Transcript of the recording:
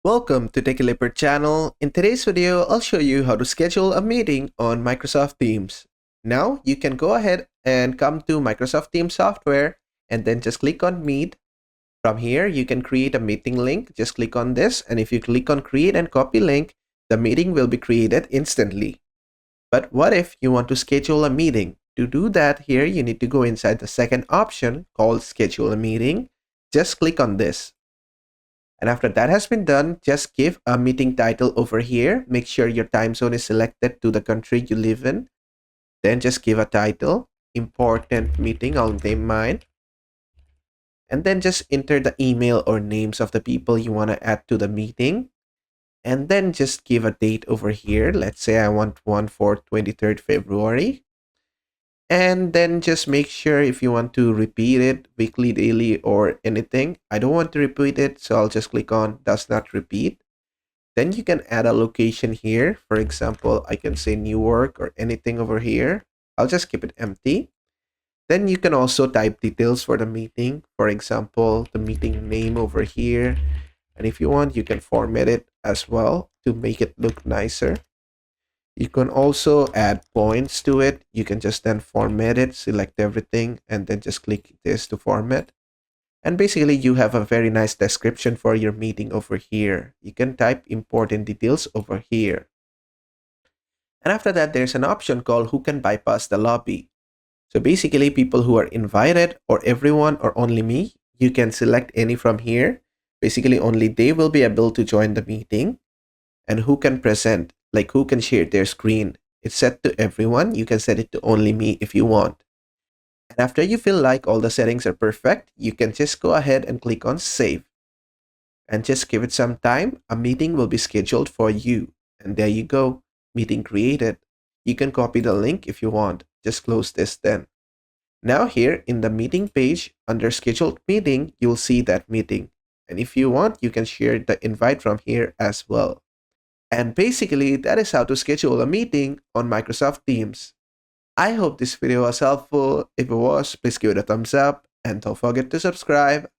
Welcome to Tech Leopard channel. In today's video, I'll show you how to schedule a meeting on Microsoft Teams. Now, you can go ahead and come to Microsoft Teams software and then just click on Meet. From here, you can create a meeting link. Just click on this, and if you click on Create and Copy Link, the meeting will be created instantly. But what if you want to schedule a meeting? To do that, here you need to go inside the second option called Schedule a Meeting. Just click on this. And after that has been done, just give a meeting title over here. Make sure your time zone is selected to the country you live in. Then just give a title, important meeting, I'll name mine. And then just enter the email or names of the people you want to add to the meeting. And then just give a date over here. Let's say I want one for 23rd February. And then just make sure if you want to repeat it weekly, daily, or anything. I don't want to repeat it, so I'll just click on does not repeat. Then you can add a location here. For example, I can say Newark or anything over here. I'll just keep it empty. Then you can also type details for the meeting. For example, the meeting name over here. And if you want, you can format it as well to make it look nicer. You can also add points to it. You can just then format it, select everything, and then just click this to format. And basically, you have a very nice description for your meeting over here. You can type important details over here. And after that, there's an option called Who Can Bypass the Lobby. So basically, people who are invited or everyone or only me, you can select any from here. Basically, only they will be able to join the meeting. And who can present, like who can share their screen. It's set to everyone. You can set it to only me if you want. And after you feel like all the settings are perfect, you can just go ahead and click on Save. And just give it some time. A meeting will be scheduled for you. And there you go. Meeting created. You can copy the link if you want. Just close this then. Now here in the meeting page, under scheduled meeting, you'll see that meeting. And if you want, you can share the invite from here as well. And basically, that is how to schedule a meeting on Microsoft Teams. I hope this video was helpful. If it was, please give it a thumbs up and don't forget to subscribe.